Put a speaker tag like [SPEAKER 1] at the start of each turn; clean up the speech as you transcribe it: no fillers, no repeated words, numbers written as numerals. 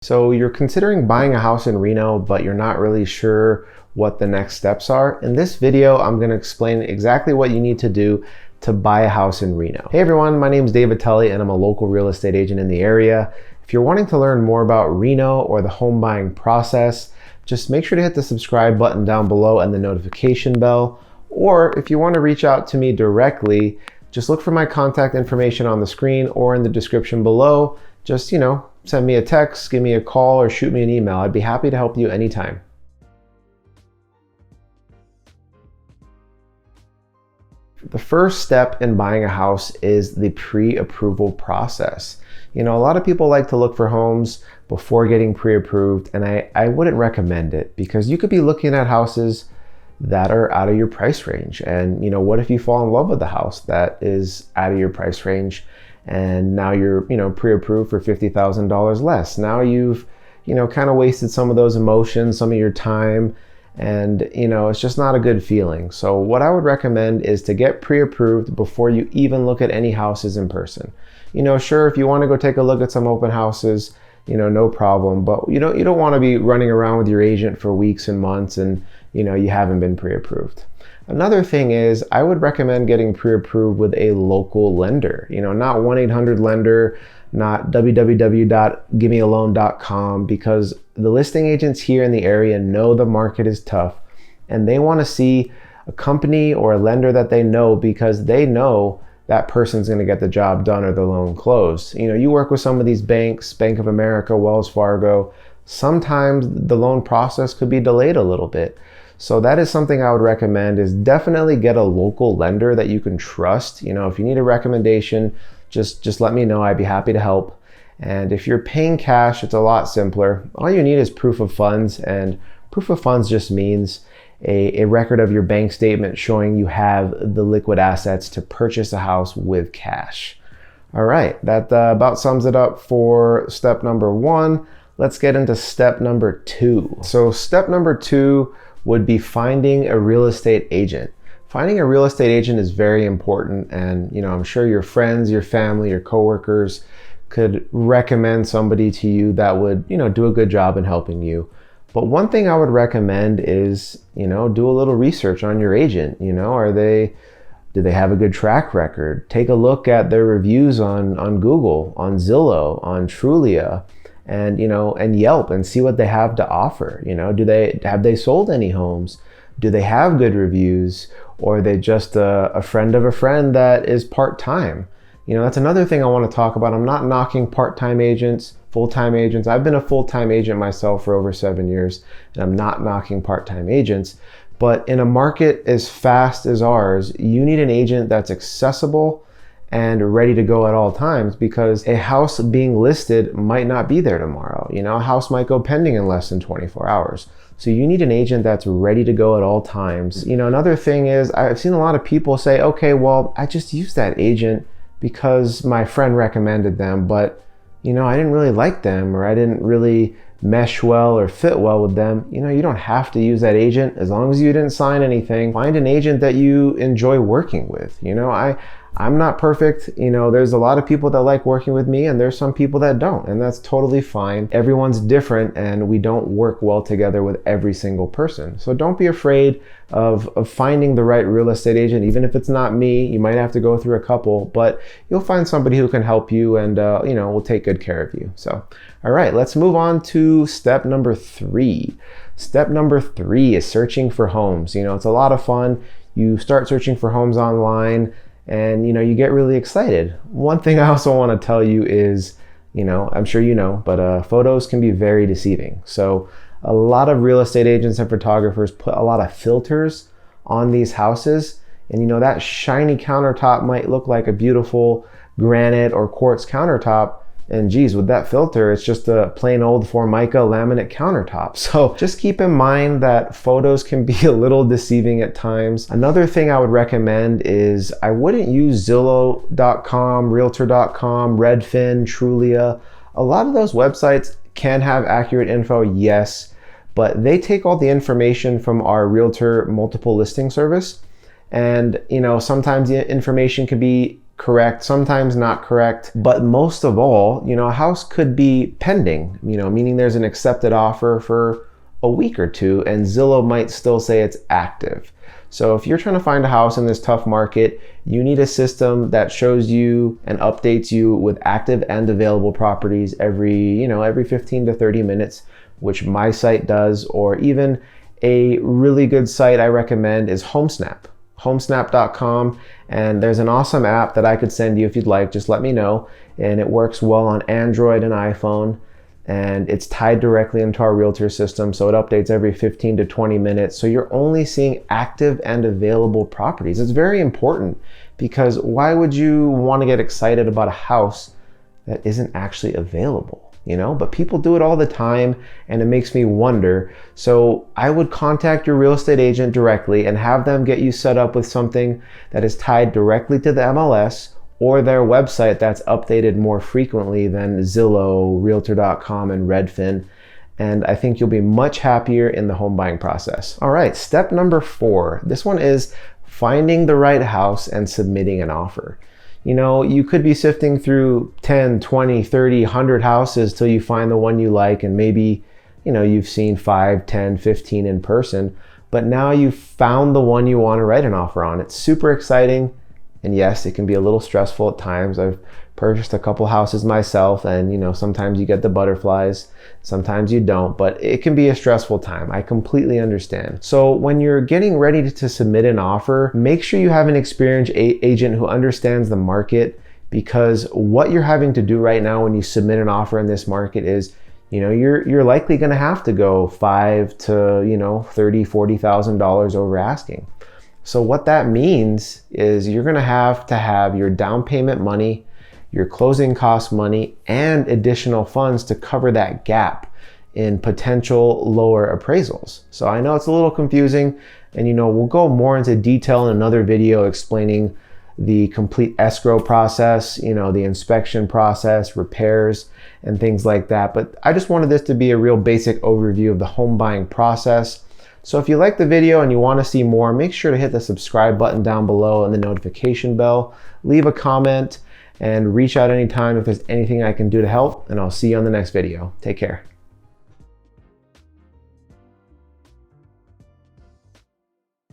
[SPEAKER 1] So you're considering buying a house in Reno, but you're not really sure what the next steps are. In this video, I'm going to explain exactly what you need to do to buy a house in Reno. Hey everyone, my name is Tully and I'm a local real estate agent in the area. If you're wanting to learn more about Reno or the home buying process, just make sure to hit the subscribe button down below and the notification bell. Or if you want to reach out to me directly, just look for my contact information on the screen or in the description below. Just, send me a text, give me a call, or shoot me an email. I'd be happy to help you anytime. The first step in buying a house is the pre-approval process. A lot of people like to look for homes before getting pre-approved, and I wouldn't recommend it because you could be looking at houses that are out of your price range. And what if you fall in love with the house that is out of your price range? And now you're, pre-approved for $50,000 less. Now you've, kind of wasted some of those emotions, some of your time, and, it's just not a good feeling. So what I would recommend is to get pre-approved before you even look at any houses in person. Sure, if you want to go take a look at some open houses, no problem, but you don't want to be running around with your agent for weeks and months and, you haven't been pre-approved. Another thing is I would recommend getting pre-approved with a local lender, not 1-800-LENDER, not www.givemealone.com, because the listing agents here in the area know the market is tough and they want to see a company or a lender that they know because they know that person's going to get the job done or the loan closed. You work with some of these banks, Bank of America, Wells Fargo, sometimes the loan process could be delayed a little bit. So that is something I would recommend, is definitely get a local lender that you can trust. If you need a recommendation, just let me know. I'd be happy to help. And if you're paying cash, it's a lot simpler. All you need is proof of funds, and proof of funds just means a record of your bank statement showing you have the liquid assets to purchase a house with cash. All right, that about sums it up for step number 1. Let's get into step number 2. So step number 2 would be finding a real estate agent. Finding a real estate agent is very important, and I'm sure your friends, your family, your coworkers could recommend somebody to you that would do a good job in helping you. But one thing I would recommend is do a little research on your agent. Do they have a good track record? Take a look at their reviews on Google, on Zillow, on Trulia, and Yelp, and see what they have to offer. Have they sold any homes? Do they have good reviews, or are they just a friend of a friend that is part-time? That's another thing I want to talk about. I'm not knocking part-time agents, full-time agents. I've been a full-time agent myself for over 7 years, and I'm not knocking part-time agents. But in a market as fast as ours, you need an agent that's accessible and ready to go at all times, because a house being listed might not be there tomorrow. A house might go pending in less than 24 hours. So you need an agent that's ready to go at all times. Another thing is I've seen a lot of people say, okay, well, I just used that agent because my friend recommended them, but I didn't really like them, or I didn't really mesh well or fit well with them. You don't have to use that agent as long as you didn't sign anything. Find an agent that you enjoy working with. I'm not perfect. There's a lot of people that like working with me, and there's some people that don't, and that's totally fine. Everyone's different, and we don't work well together with every single person. So don't be afraid of finding the right real estate agent. Even if it's not me, you might have to go through a couple, but you'll find somebody who can help you and will take good care of you. So, all right, let's move on to step number 3. Step number 3 is searching for homes. It's a lot of fun. You start searching for homes online, and you get really excited. One thing I also want to tell you is, I'm sure but photos can be very deceiving. So a lot of real estate agents and photographers put a lot of filters on these houses, and that shiny countertop might look like a beautiful granite or quartz countertop, and geez, with that filter, it's just a plain old Formica laminate countertop. So just keep in mind that photos can be a little deceiving at times. Another thing I would recommend is I wouldn't use Zillow.com, Realtor.com, Redfin, Trulia. A lot of those websites can have accurate info, yes, but they take all the information from our Realtor multiple listing service. And sometimes the information can be correct, sometimes not correct. But most of all, a house could be pending, meaning there's an accepted offer for a week or two and Zillow might still say it's active. So if you're trying to find a house in this tough market, you need a system that shows you and updates you with active and available properties every 15 to 30 minutes, which my site does. Or even a really good site I recommend is homesnap.com. And there's an awesome app that I could send you if you'd like, just let me know. And it works well on Android and iPhone. And it's tied directly into our realtor system, so it updates every 15 to 20 minutes. So you're only seeing active and available properties. It's very important, because why would you want to get excited about a house that isn't actually available? But people do it all the time, and it makes me wonder. So I would contact your real estate agent directly and have them get you set up with something that is tied directly to the MLS or their website that's updated more frequently than Zillow, Realtor.com, and Redfin. And I think you'll be much happier in the home buying process. All right, step number 4. This one is finding the right house and submitting an offer. You could be sifting through 10, 20, 30, 100 houses till you find the one you like, and maybe, you've seen 5, 10, 15 in person, but now you've found the one you want to write an offer on. It's super exciting. And yes, it can be a little stressful at times. I've purchased a couple houses myself, and sometimes you get the butterflies, sometimes you don't, but it can be a stressful time. I completely understand. So when you're getting ready to submit an offer, make sure you have an experienced agent who understands the market, because what you're having to do right now when you submit an offer in this market is, you're likely going to have to go $5,000 to $30,000, $40,000 over asking. So what that means is you're going to have your down payment money, your closing cost money, and additional funds to cover that gap in potential lower appraisals. So I know it's a little confusing, and we'll go more into detail in another video explaining the complete escrow process, the inspection process, repairs, and things like that. But I just wanted this to be a real basic overview of the home buying process. So if you like the video and you want to see more, make sure to hit the subscribe button down below and the notification bell. Leave a comment and reach out anytime if there's anything I can do to help, and I'll see you on the next video. Take care.